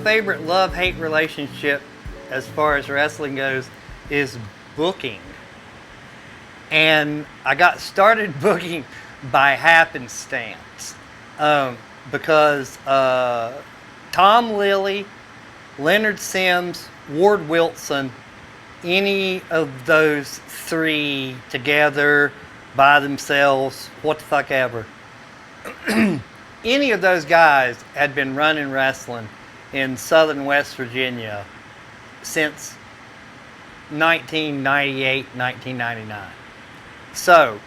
favorite love-hate relationship as far as wrestling goes is booking. And I got started booking by happenstance because Tom Lilly, Leonard Sims, Ward Wilson, any of those three together, by themselves, what the fuck ever. Any of those guys had been running wrestling in southern West Virginia since 1998, 1999. So,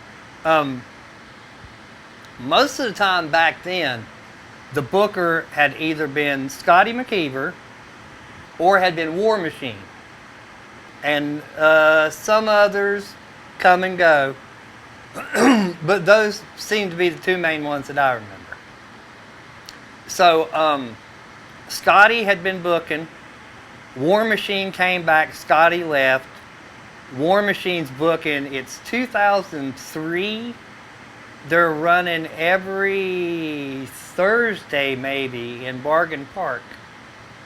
most of the time back then, the booker had either been Scotty McKeever or had been War Machine. And some others come and go. But those seem to be the two main ones that I remember. So, Scotty had been booking. War Machine came back. Scotty left. War Machine's booking. It's 2003. They're running every Thursday, maybe, in Bargain Park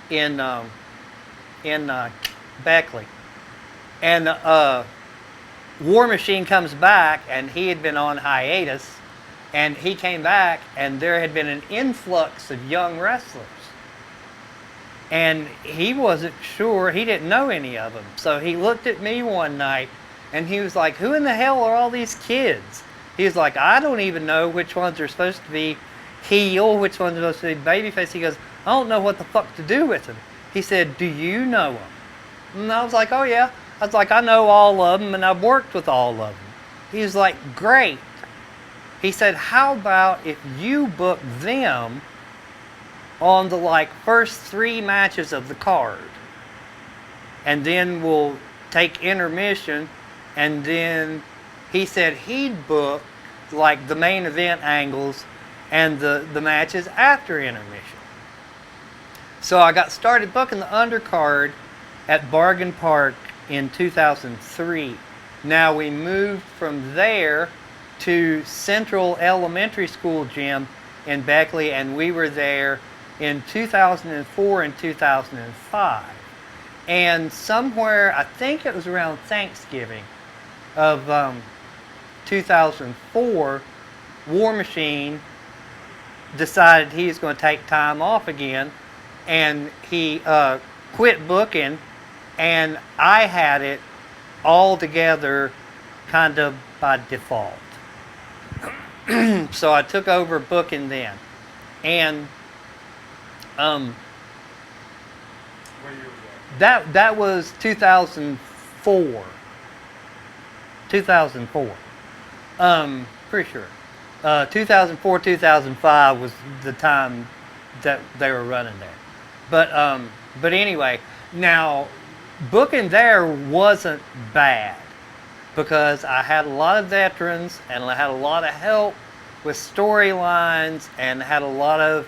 in Beckley. And War Machine comes back, and he had been on hiatus, and he came back, and there had been an influx of young wrestlers. And he wasn't sure, he didn't know any of them. So he looked at me one night, and he was like, who in the hell are all these kids? He was like, I don't even know which ones are supposed to be heel, which ones are supposed to be babyface. He goes, I don't know what the fuck to do with them. He said, do you know them? And I was like, oh yeah. I was like, I know all of them, and I've worked with all of them. He was like, great. He said, how about if you book them on the first 3 matches of the card, and then we'll take intermission, and then he said he'd book the main event angles and the matches after intermission. So I got started booking the undercard at Bargain Park in 2003. Now we moved from there to Central Elementary School gym in Beckley, and we were there in 2004 and 2005. And somewhere, I think it was around Thanksgiving of 2004, War Machine decided he was going to take time off again, and he quit booking, and I had it all together kind of by default. So I took over booking then. And What year was that? that was 2004. 2004. Pretty sure. 2004, 2005 was the time that they were running there. But anyway, now booking there wasn't bad because I had a lot of veterans and I had a lot of help with storylines and had a lot of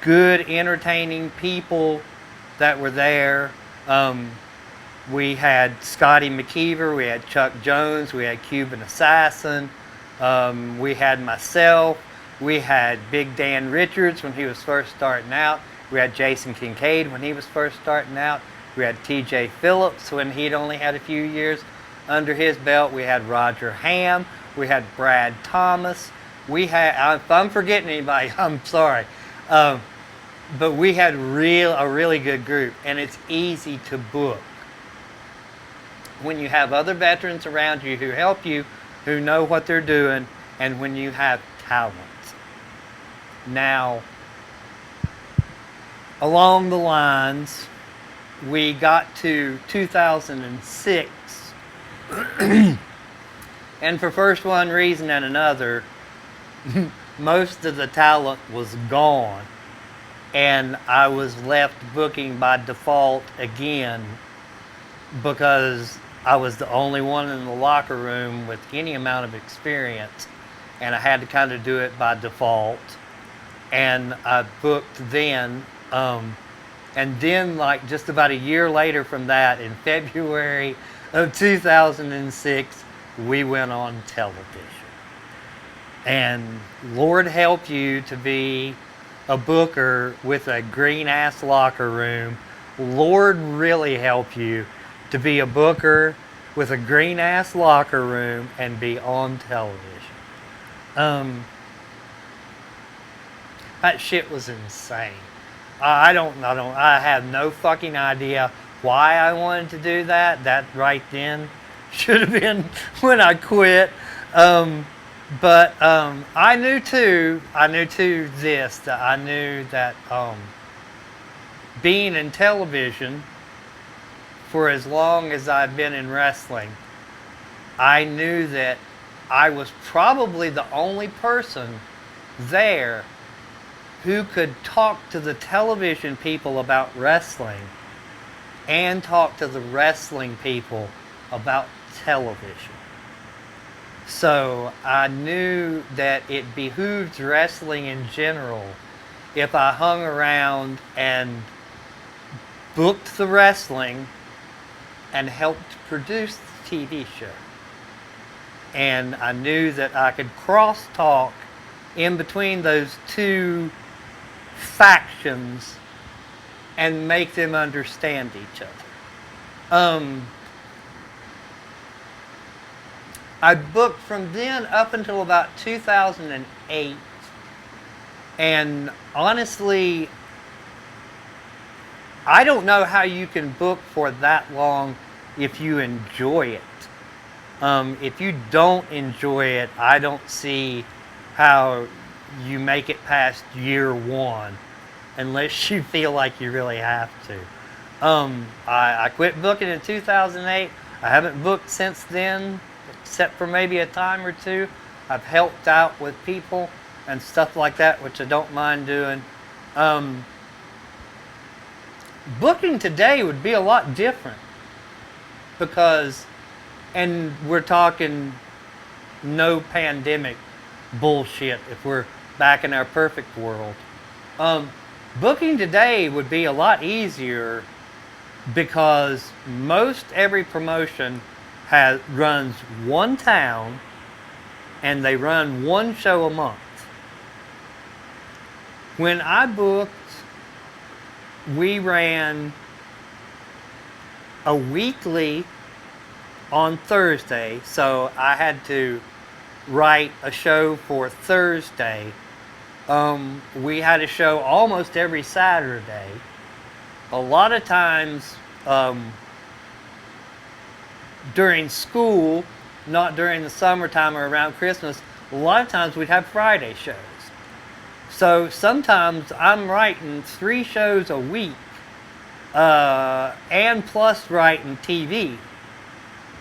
good, entertaining people that were there. We had Scotty McKeever, we had Chuck Jones, we had Cuban Assassin, we had myself, we had Big Dan Richards when he was first starting out, we had Jason Kincaid when he was first starting out, we had TJ Phillips when he'd only had a few years under his belt, we had Roger Ham, we had Brad Thomas, we had, if I'm forgetting anybody, I'm sorry, but we had a really good group, and it's easy to book when you have other veterans around you who help you, who know what they're doing, and when you have talent. Now, along the lines, we got to 2006, and for first one reason and another, most of the talent was gone, and I was left booking by default again because I was the only one in the locker room with any amount of experience, and I had to kind of do it by default. And I booked then, and then just about a year later from that, in February of 2006, we went on television. And Lord help you to be a booker with a green ass locker room. Lord really help you to be a booker with a green ass locker room and be on television. That shit was insane. I have no fucking idea why I wanted to do that. That right then should have been when I quit. But I knew too this, that I knew that being in television for as long as I've been in wrestling, I knew that I was probably the only person there who could talk to the television people about wrestling and talk to the wrestling people about television. So I knew that it behooved wrestling in general if I hung around and booked the wrestling and helped produce the TV show. And I knew that I could cross-talk in between those two factions and make them understand each other. I booked from then up until about 2008, and honestly, I don't know how you can book for that long if you enjoy it. If you don't enjoy it, I don't see how you make it past year one unless you feel like you really have to. I quit booking in 2008. I haven't booked since then, except for maybe a time or two. I've helped out with people and stuff like that, which I don't mind doing. Booking today would be a lot different because, and we're talking no pandemic bullshit if we're back in our perfect world. Booking today would be a lot easier because most every promotion runs one town and they run one show a month. When I booked, we ran a weekly on Thursday, so I had to write a show for Thursday. We had a show almost every Saturday. A lot of times during school, not during the summertime or around Christmas, a lot of times we'd have Friday shows. So sometimes I'm writing 3 shows a week and plus writing TV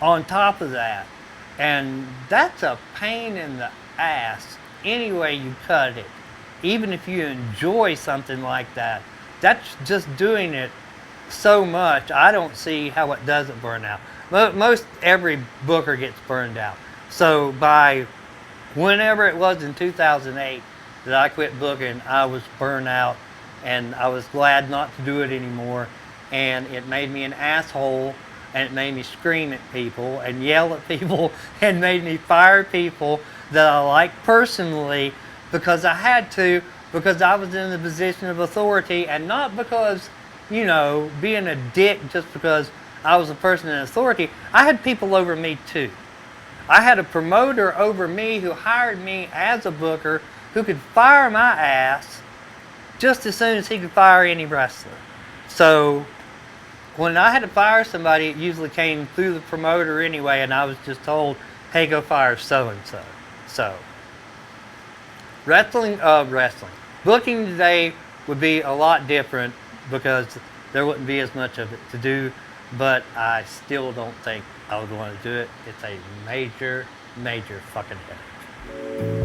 on top of that. And that's a pain in the ass any way you cut it. Even if you enjoy something like that, that's just doing it so much. I don't see how it doesn't burn out. Most every booker gets burned out. So by whenever it was in 2008 that I quit booking, I was burned out and I was glad not to do it anymore. And it made me an asshole, and it made me scream at people and yell at people and made me fire people that I like personally because I had to, because I was in a position of authority, and not because, you know, being a dick just because I was a person in authority. I had people over me too. I had a promoter over me who hired me as a booker who could fire my ass just as soon as he could fire any wrestler. So when I had to fire somebody, it usually came through the promoter anyway, and I was just told, hey, go fire so-and-so. So, wrestling. Booking today would be a lot different because there wouldn't be as much of it to do, but I still don't think I would want to do it. It's a major, major fucking headache.